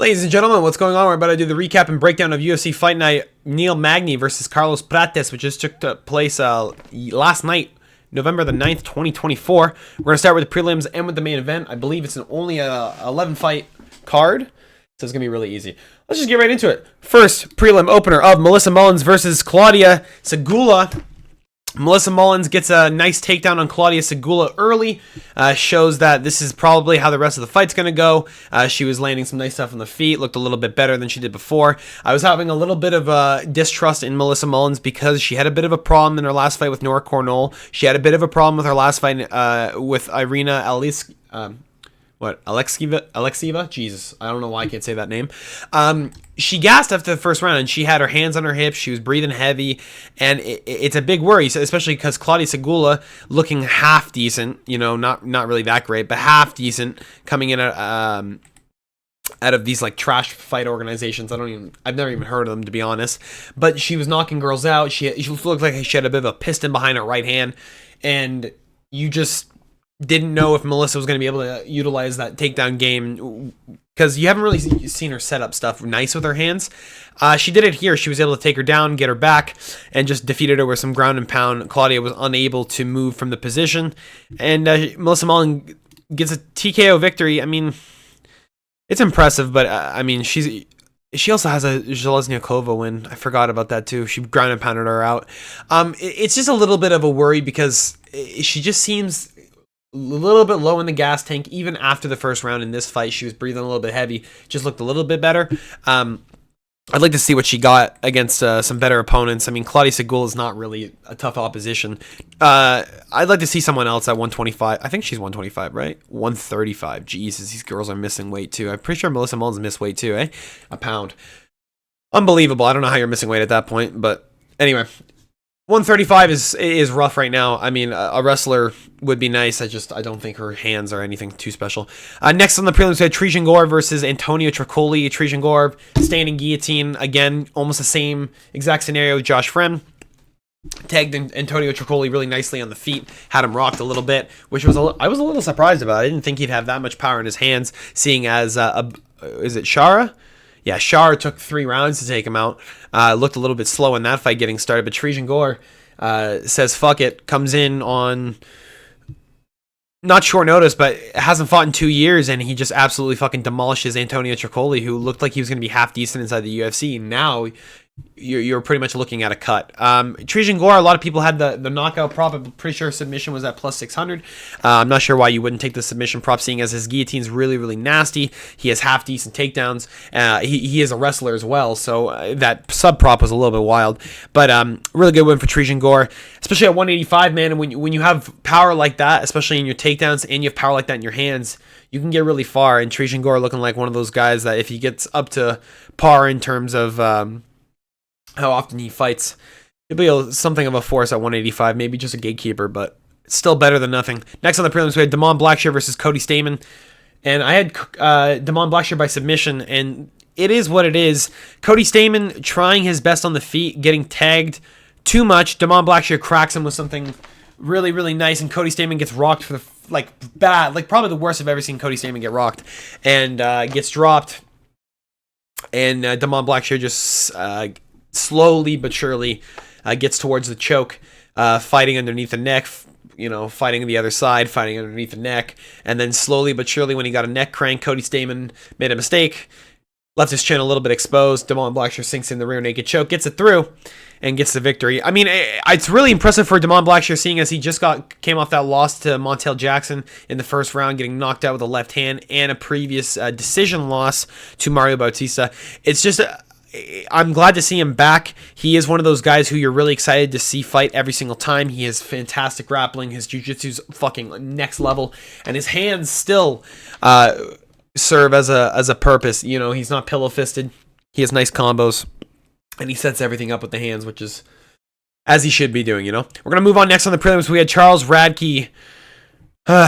Ladies and gentlemen, what's going on? We're about to do the recap and breakdown of UFC Fight Night Neil Magny versus Carlos Prates, which just took place last night, November the 9th, 2024. We're going to start with the prelims and with the main event. I believe it's only a 11-fight card, so it's going to be really easy. Let's just get right into it. First prelim opener of Melissa Mullins versus Claudia Segula. Melissa Mullins gets a nice takedown on Claudia Segula early. Shows that this is probably how the rest of the fight's going to go. She was landing some nice stuff on the feet. Looked a little bit better than she did before. I was having a little bit of distrust in Melissa Mullins because she had a bit of a problem in her last fight with Nora Cornell. She had a bit of a problem with her last fight with Irina Alexieva? Jesus, I don't know why I can't say that name. She gassed after the first round, and she had her hands on her hips. She was breathing heavy, and it's a big worry, especially because Claudia Segula looking half decent, not really that great, but half decent, coming in out of these like trash fight organizations. I've never even heard of them, to be honest. But she was knocking girls out. She looked like she had a bit of a piston behind her right hand, and you just didn't know if Melissa was going to be able to utilize that takedown game because you haven't really seen her set up stuff nice with her hands. She did it here. She was able to take her down, get her back, and just defeated her with some ground and pound. Claudia was unable to move from the position, and Melissa Mullins gets a TKO victory. I mean, it's impressive, but she also has a Zheleznyakova win. I forgot about that too. She ground and pounded her out. It's just a little bit of a worry because she just seems a little bit low in the gas tank. Even after the first round in this fight, she was breathing a little bit heavy, just looked a little bit better. I'd like to see what she got against some better opponents. I mean, Claudia Segula is not really a tough opposition. I'd like to see someone else at 125. I think she's 125, right? 135. Jesus, these girls are missing weight too. I'm pretty sure Melissa Mullins missed weight too, eh? A pound. Unbelievable. I don't know how you're missing weight at that point, but anyway. 135 is rough right now. I mean, a wrestler would be nice. I don't think her hands are anything too special. Next on the prelims, we had Trejan Gore versus Antonio Tricoli. Trejan Gore, standing guillotine. Again, almost the same exact scenario with Josh Friend. Tagged Antonio Tricoli really nicely on the feet. Had him rocked a little bit, which I was a little surprised about. I didn't think he'd have that much power in his hands, seeing as, is it Shara? Yeah, Shar took 3 rounds to take him out. Looked a little bit slow in that fight getting started, but Trejan Gore says fuck it, comes in on not short notice, but hasn't fought in 2 years, and he just absolutely fucking demolishes Antonio Tricoli, who looked like he was going to be half decent inside the UFC. Now you're pretty much looking at a cut. Trejan Gore, a lot of people had the knockout prop. I'm pretty sure submission was at plus 600. I'm not sure why you wouldn't take the submission prop, seeing as his guillotine's really, really nasty. He has half decent takedowns. He is a wrestler as well, so that sub prop was a little bit wild. But really good win for Trejan Gore, especially at 185, man. And when you have power like that, especially in your takedowns, and you have power like that in your hands, you can get really far. And Trejan Gore looking like one of those guys that if he gets up to par in terms of how often he fights, he'll be something of a force at 185, maybe just a gatekeeper, but it's still better than nothing. Next on the prelims, we had Damon Blackshear versus Cody Stamann, and I had Damon Blackshear by submission, and it is what it is. Cody Stamann trying his best on the feet, getting tagged too much. Damon Blackshear cracks him with something really, really nice, and Cody Stamann gets rocked for bad, probably the worst I've ever seen Cody Stamann get rocked, and gets dropped, and Damon Blackshear just slowly but surely gets towards the choke, fighting underneath the neck, fighting the other side, fighting underneath the neck, and then slowly but surely when he got a neck crank, Cody Stamann made a mistake, left his chin a little bit exposed. Damon Blackshear sinks in the rear naked choke, gets it through, and gets the victory. I mean, it's really impressive for Damon Blackshear, seeing as he just came off that loss to Montel Jackson in the first round, getting knocked out with a left hand, and a previous decision loss to Mario Bautista. It's just I'm glad to see him back. He is one of those guys who you're really excited to see fight every single time. He has fantastic grappling. His jiu-jitsu's fucking next level, and his hands still serve as a purpose. He's not pillow-fisted. He has nice combos, and he sets everything up with the hands, which is as he should be doing. We're gonna move on. Next on the prelims, we had Charles Radke,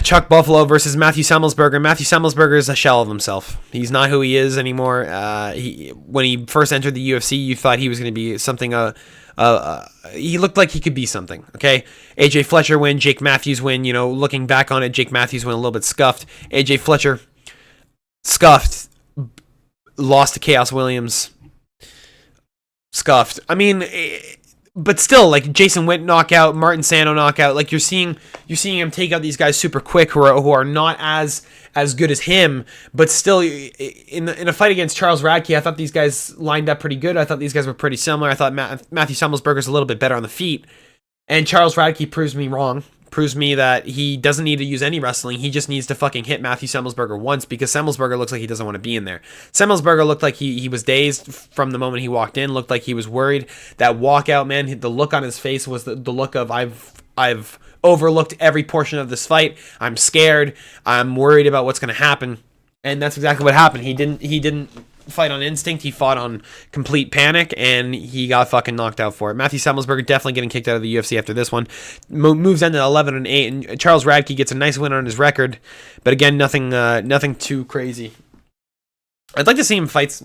Chuck Buffalo versus Matthew Semmelsberger. Matthew Semmelsberger is a shell of himself. He's not who he is anymore. When he first entered the UFC, you thought he was going to be something. He looked like he could be something. Okay, AJ Fletcher win, Jake Matthews win. Looking back on it, Jake Matthews win a little bit scuffed. AJ Fletcher scuffed, lost to Chaos Williams. Scuffed. I mean, but still, like Jason Witt knockout, Martin Sano knockout. Like you're seeing him take out these guys super quick who are not as good as him, but still in a fight against Charles Radke, I thought these guys lined up pretty good. I thought these guys were pretty similar. I thought Matthew Semelsberger's a little bit better on the feet, and Charles Radke proves me wrong. Proves me that he doesn't need to use any wrestling. He just needs to fucking hit Matthew Semelsberger once, because Semelsberger looks like he doesn't want to be in there. Semelsberger looked like he was dazed from the moment he walked in. Looked like he was worried. That walkout, man, the look on his face was the look of I've overlooked every portion of this fight. I'm scared. I'm worried about what's going to happen. And that's exactly what happened. He didn't fight on instinct. He fought on complete panic, and he got fucking knocked out for it. Matthew Semelsberger definitely getting kicked out of the UFC after this one. Moves into 11-8, and Charles Radke gets a nice win on his record, but again, nothing too crazy. I'd like to see him fights,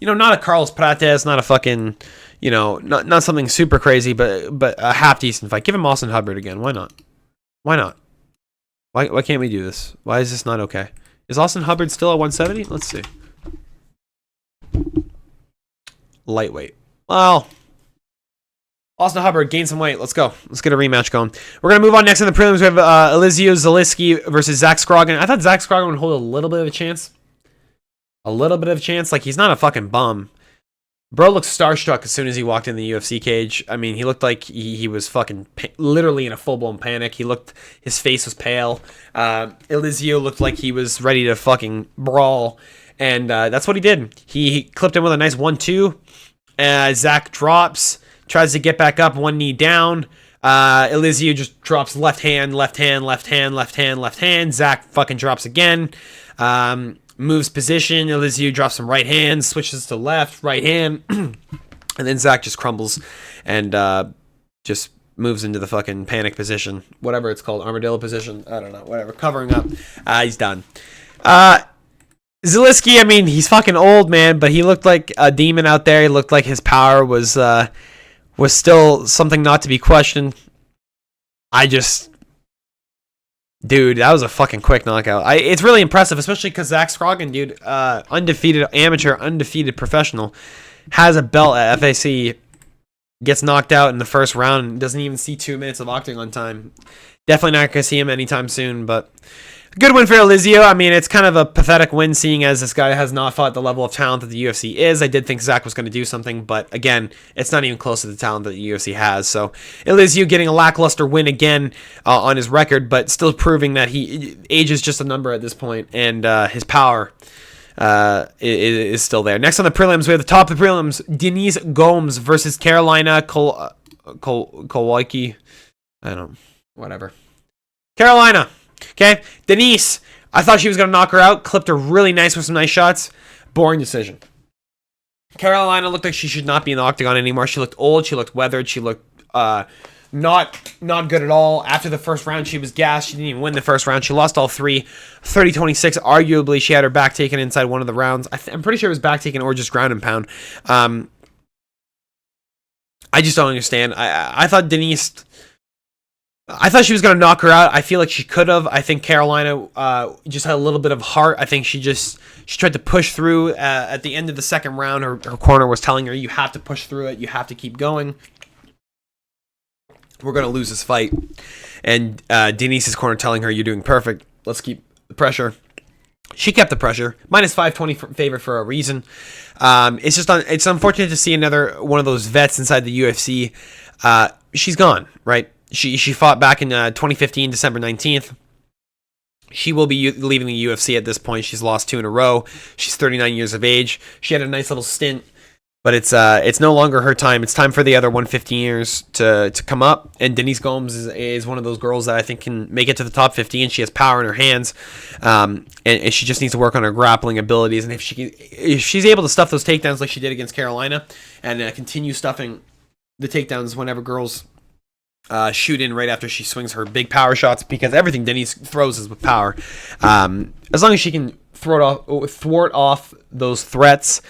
not a Carlos Prates, not a fucking, not something super crazy, but a half decent fight. Give him Austin Hubbard again. Why not? Why can't we do this? Why is this not okay? Is Austin Hubbard still at 170? Let's see. Lightweight. Well, Austin Hubbard gained some weight. Let's go. Let's get a rematch going. We're going to move on next in the prelims. We have Elizeu Zaleski versus Zach Scroggin. I thought Zach Scroggin would hold a little bit of a chance. Like, he's not a fucking bum. Bro looked starstruck as soon as he walked in the UFC cage. I mean, he looked like he was fucking literally in a full-blown panic. His face was pale. Elizeu looked like he was ready to fucking brawl. And that's what he did. He clipped him with a nice 1-2. Zach drops, tries to get back up, one knee down. Elizeu just drops left hand. Zach fucking drops again. Moves position. Elizeu drops some right hand, switches to left, right hand. And then Zach just crumbles and just moves into the fucking panic position. Whatever it's called. Armadillo position. I don't know. Whatever. Covering up. He's done. Zaleski, I mean, he's fucking old, man, but he looked like a demon out there. He looked like his power was still something not to be questioned. Dude, that was a fucking quick knockout. It's really impressive, especially because Zach Scroggin, dude, undefeated amateur, undefeated professional, has a belt at FAC, gets knocked out in the first round, and doesn't even see 2 minutes of octagon time. Definitely not going to see him anytime soon, but good win for Elizeu. I mean, it's kind of a pathetic win, seeing as this guy has not fought the level of talent that the UFC is. I did think Zach was going to do something, but again, it's not even close to the talent that the UFC has. So Elizeu getting a lackluster win again on his record, but still proving that age is just a number at this point, and his power is still there. Next on the prelims, we have the top of the prelims: Denise Gomes versus Carolina Kowalski. I don't know, whatever. Carolina. Okay, Denise, I thought she was going to knock her out. Clipped her really nice with some nice shots. Boring decision. Carolina looked like she should not be in the octagon anymore. She looked old. She looked weathered. She looked not good at all. After the first round, she was gassed. She didn't even win the first round. She lost all three. 30-26. Arguably, she had her back taken inside one of the rounds. I'm pretty sure it was back taken or just ground and pound. I just don't understand. I thought Denise... I thought she was going to knock her out. I feel like she could have. I think Carolina just had a little bit of heart. I think she tried to push through at the end of the second round. Her corner was telling her, you have to push through it. You have to keep going. We're going to lose this fight. And Denise's corner telling her, you're doing perfect. Let's keep the pressure. She kept the pressure. Minus 520 favorite for a reason. It's unfortunate to see another one of those vets inside the UFC. She's gone, right? She fought back in 2015, December 19th. She will be leaving the UFC at this point. She's lost 2 in a row. She's 39 years of age. She had a nice little stint, but it's no longer her time. It's time for the other 115ers to come up. And Denise Gomes is one of those girls that I think can make it to the top 15. She has power in her hands, and she just needs to work on her grappling abilities. And if she's able to stuff those takedowns like she did against Carolina, and continue stuffing the takedowns whenever girls shoot in right after she swings her big power shots, because everything Denise throws is with power. As long as she can thwart off those threats,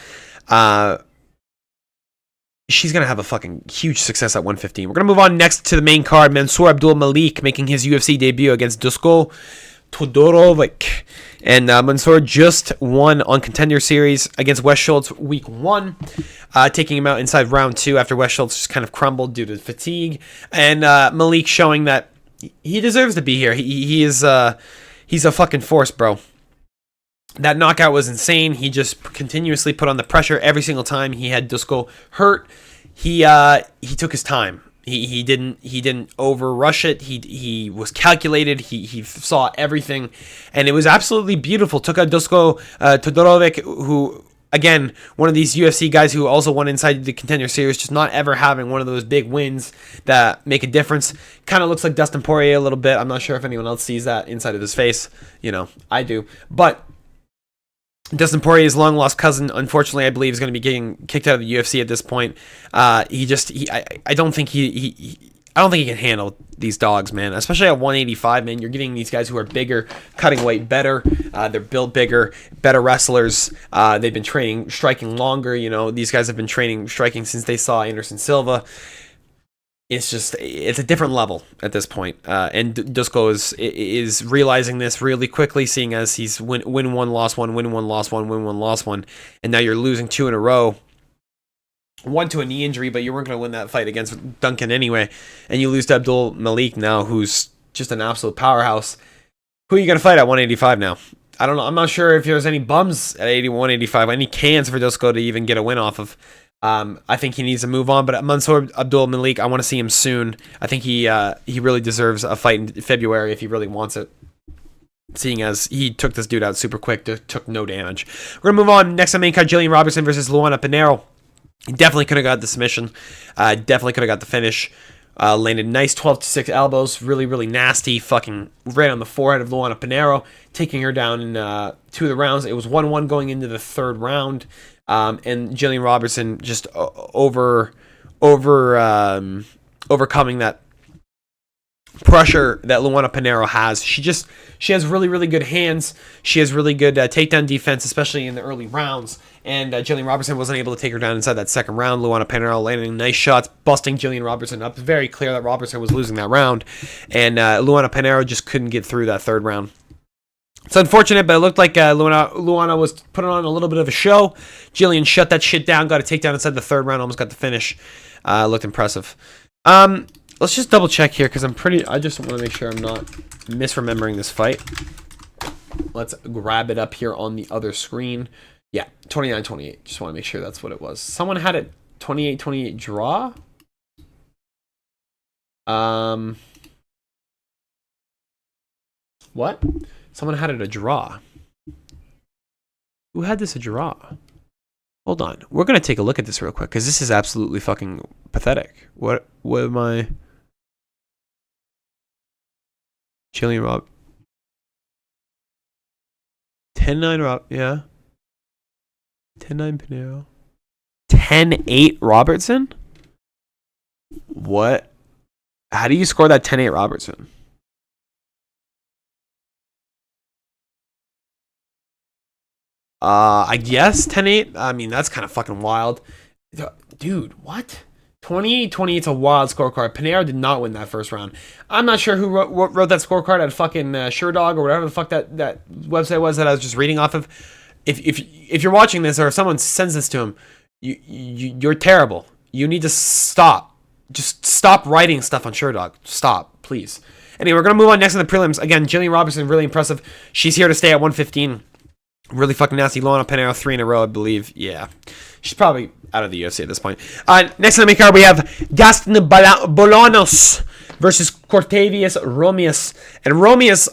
she's going to have a fucking huge success at 115. We're going to move on next to the main card. Mansour Abdul Malik making his UFC debut against Dusko Todorovic. And Mansour just won on Contender Series against Wes Schultz week 1, taking him out inside round 2 after Wes Schultz just kind of crumbled due to fatigue. And Malik showing that he deserves to be here. He's a fucking force, bro. That knockout was insane. He just continuously put on the pressure every single time he had Dusko hurt. He took his time. He didn't over rush it. He was calculated. He saw everything, and it was absolutely beautiful. Took out Dusko Todorovic, who again one of these UFC guys who also won inside the Contender Series, just not ever having one of those big wins that make a difference. Kind of looks like Dustin Poirier a little bit. I'm not sure if anyone else sees that inside of his face. You know, I do, but Dustin Poirier's long-lost cousin, unfortunately, I believe, is going to be getting kicked out of the UFC at this point. I don't think he can handle these dogs, man. Especially at 185, man. You're getting these guys who are bigger, cutting weight better. They're built bigger, better wrestlers. They've been training, striking longer. You know, these guys have been training, striking since they saw Anderson Silva. It's a different level at this point. And Dusko is realizing this really quickly, seeing as he's win 1, lost 1, win 1, lost 1, win 1, lost 1. And now you're losing 2 in a row. 1 to a knee injury, but you weren't going to win that fight against Duncan anyway. And you lose to Abdul Malik now, who's just an absolute powerhouse. Who are you going to fight at 185 now? I don't know. I'm not sure if there's any bums at 185, any cans for Dusko to even get a win off of. I think he needs to move on, but Mansour Abdul Malik, I want to see him soon. I think he really deserves a fight in February if he really wants it, seeing as he took this dude out super quick, took no damage. We're going to move on. Next on main card, Jillian Robertson versus Luana Pinheiro. He definitely could have got the submission. Definitely could have got the finish. Landed nice 12-6 elbows. Really, really nasty. Fucking right on the forehead of Luana Pinheiro, taking her down in 2 of the rounds. It was 1-1 going into the 3rd round. And Jillian Robertson just overcoming that pressure that Luana Pinheiro has. She has really, really good hands. She has really good takedown defense, especially in the early rounds. And Jillian Robertson wasn't able to take her down inside that 2nd round. Luana Pinheiro landing nice shots, busting Jillian Robertson up. Very clear that Robertson was losing that round. And Luana Pinheiro just couldn't get through that 3rd round. It's unfortunate, but it looked like Luana was putting on a little bit of a show. Jillian shut that shit down, got a takedown inside the 3rd round, almost got the finish. Looked impressive. Let's just double check here, because I just want to make sure I'm not misremembering this fight. Let's grab it up here on the other screen. Yeah, 29-28. Just want to make sure that's what it was. Someone had it 28-28 draw. What? Someone had it a draw. Who had this a draw? Hold on. We're going to take a look at this real quick, because this is absolutely fucking pathetic. What am I... Jillian Rob... 10-9 Rob... Yeah. 10-9 Pinheiro. 10-8 Robertson? What? How do you score that 10-8 Robertson? I guess 10-8. I mean, that's kind of fucking wild. Dude, what? 28-28 is a wild scorecard. Pinheiro did not win that 1st round. I'm not sure who wrote that scorecard at fucking SureDog or whatever the fuck that website was that I was just reading off of. If you're watching this, or if someone sends this to him, you're terrible. You need to stop. Just stop writing stuff on SureDog. Stop, please. Anyway, we're going to move on next in the prelims. Again, Jillian Robertson, really impressive. She's here to stay at 115. Really fucking nasty. Luana Pinheiro, 3 in a row, I believe. Yeah. She's probably out of the UFC at this point. Next on the main card, we have Gaston Bolanos versus Cortavius Romius. And Romius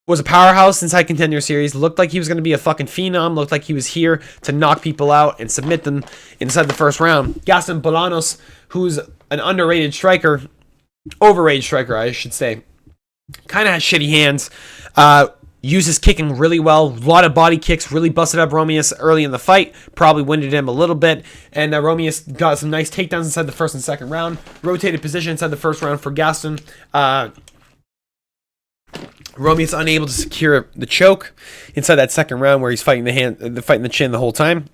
was a powerhouse inside Contender Series. Looked like he was going to be a fucking phenom. Looked like he was here to knock people out and submit them inside the 1st round. Gaston Bolanos, who's an underrated striker, overrated striker, I should say. Kind of has shitty hands. Uses kicking really well. A lot of body kicks. Really busted up Romius early in the fight. Probably winded him a little bit. And Romius got some nice takedowns inside the 1st and 2nd round. Rotated position inside the 1st round for Gaston. Romius unable to secure the choke inside that 2nd round where he's fighting the chin the whole time.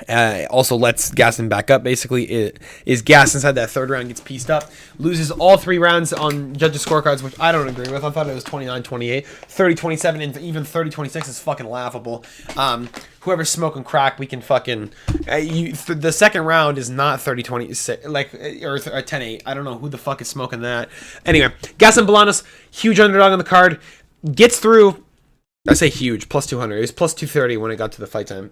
Also lets Gaston back up, basically. It is gassed inside that third round, gets pieced up, loses all 3 rounds on judges' scorecards, which I don't agree with. I thought it was 29-28, 30-27, and even 30-26 is fucking laughable. Whoever's smoking crack, we can fucking... the second round is not 30-26, like, or 10-8. I don't know who the fuck is smoking that. Anyway, Gaston Bolanos, huge underdog on the card, gets through... I say huge, plus 200. It was plus 230 when it got to the fight time.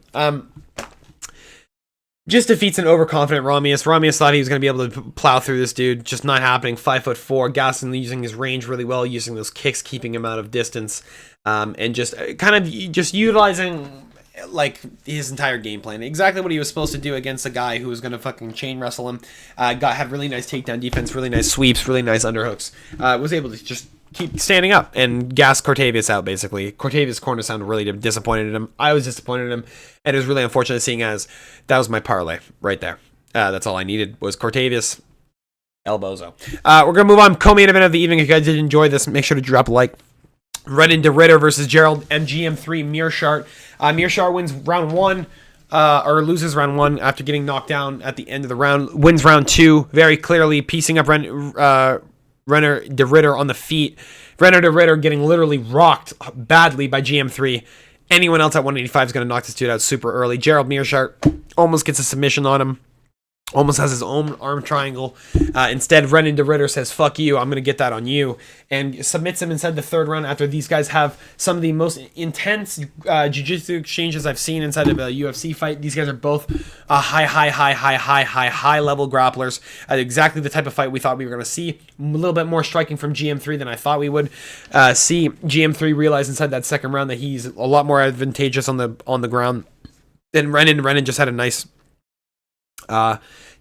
Just defeats an overconfident Ramius. Ramius thought he was going to be able to plow through this dude. Just not happening. 5'4". Gaston using his range really well, using those kicks, keeping him out of distance, and just kind of just utilizing like his entire game plan. Exactly what he was supposed to do against a guy who was going to fucking chain wrestle him. Had really nice takedown defense, really nice sweeps, really nice underhooks. Was able to just keep standing up and gas Cortavius out, basically. Cortavius' corner sounded really disappointed in him. I was disappointed in him, and it was really unfortunate seeing as that was my parlay right there. That's all I needed was Cortavius, El Bozo. We're going to move on. Co-main event of the evening. If you guys did enjoy this, make sure to drop a like. Renan de Ritter versus Gerald MGM3 Mearshart. Mearshart wins round 1. Or loses round 1 after getting knocked down at the end of the round. Wins round 2 very clearly, piecing up Renner de Ritter on the feet. Renner de Ritter getting literally rocked badly by GM3. Anyone else at 185 is going to knock this dude out super early. Gerald Mearshart almost gets a submission on him. Almost has his own arm triangle. Instead, Renan de Ritter says, fuck you, I'm going to get that on you. And submits him inside the third round after these guys have some of the most intense jiu-jitsu exchanges I've seen inside of a UFC fight. These guys are both high level grapplers. Exactly the type of fight we thought we were going to see. A little bit more striking from GM3 than I thought we would see. GM3 realized inside that second round that he's a lot more advantageous on the ground than Renan. Renan just had a nice...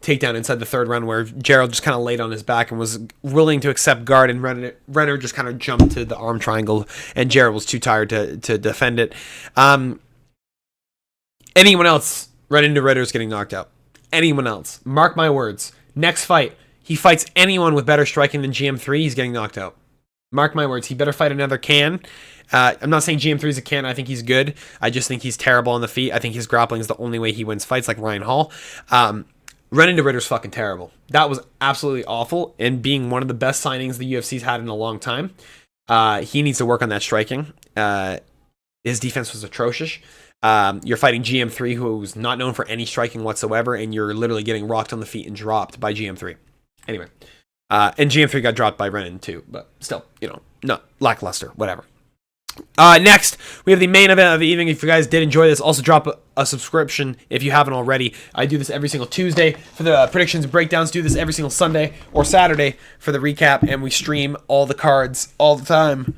takedown inside the third round where Gerald just kind of laid on his back and was willing to accept guard, and Renner just kind of jumped to the arm triangle, and Gerald was too tired to defend it. Anyone else, Renan de Ritter is getting knocked out. Anyone else, mark my words. Next fight, he fights anyone with better striking than GM3, he's getting knocked out. Mark my words, he better fight another can. I'm not saying GM3 is a can. I think he's good. I just think he's terrible on the feet. I think his grappling is the only way he wins fights, like Ryan Hall. Renan de Ritter's fucking terrible. That was absolutely awful, and being one of the best signings the UFC's had in a long time. He needs to work on that striking. His defense was atrocious. You're fighting GM3, who's not known for any striking whatsoever, and you're literally getting rocked on the feet and dropped by GM3. Anyway, and GM3 got dropped by Renan too, but still, not lackluster, whatever. Next, we have the main event of the evening. If you guys did enjoy this, also drop a subscription if you haven't already. I do this every single Tuesday for the predictions and breakdowns. Do this every single Sunday or Saturday for the recap, and we stream all the cards all the time.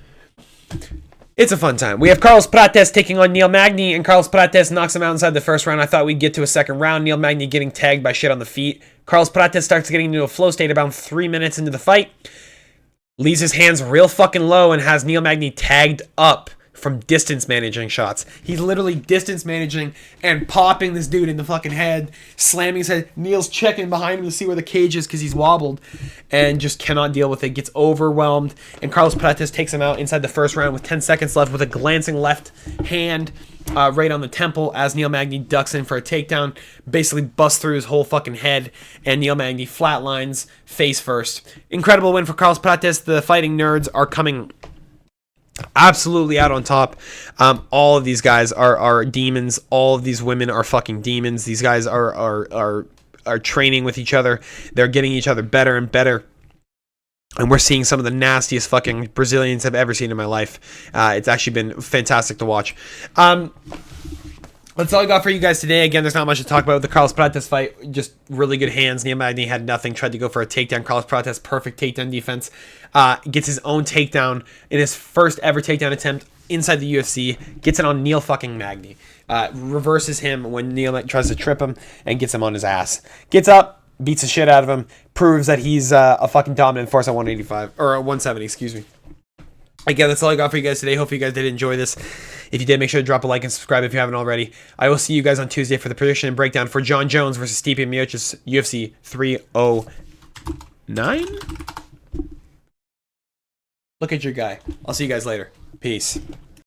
It's a fun time. We have Carlos Prates taking on Neil Magny, and Carlos Prates knocks him out inside the first round. I thought we'd get to a second round. Neil Magny getting tagged by shit on the feet. Carlos Prates starts getting into a flow state about 3 minutes into the fight. Leaves his hands real fucking low and has Neil Magny tagged up from distance managing shots. He's literally distance managing and popping this dude in the fucking head, slamming his head. Neil's checking behind him to see where the cage is because he's wobbled and just cannot deal with it. Gets overwhelmed, and Carlos Prates takes him out inside the first round with 10 seconds left with a glancing left hand right on the temple as Neil Magny ducks in for a takedown, basically busts through his whole fucking head, and Neil Magny flatlines face first. Incredible win for Carlos Prates. The fighting nerds are coming absolutely out on top. All of these guys are demons. All of these women are fucking demons. These guys are training with each other. They're getting each other better and better. And we're seeing some of the nastiest fucking Brazilians I've ever seen in my life. It's actually been fantastic to watch. That's all I got for you guys today. Again, there's not much to talk about with the Carlos Prates fight. Just really good hands. Neil Magny had nothing. Tried to go for a takedown. Carlos Prates, perfect takedown defense. Gets his own takedown in his first ever takedown attempt inside the UFC. Gets it on Neil fucking Magny. Reverses him when Neil tries to trip him and gets him on his ass. Gets up. Beats the shit out of him, proves that he's a fucking dominant force at 185, or 170, excuse me. Again, that's all I got for you guys today. Hopefully you guys did enjoy this. If you did, make sure to drop a like and subscribe if you haven't already. I will see you guys on Tuesday for the prediction and breakdown for John Jones versus Stipe Miocic, UFC 309. Look at your guy. I'll see you guys later. Peace.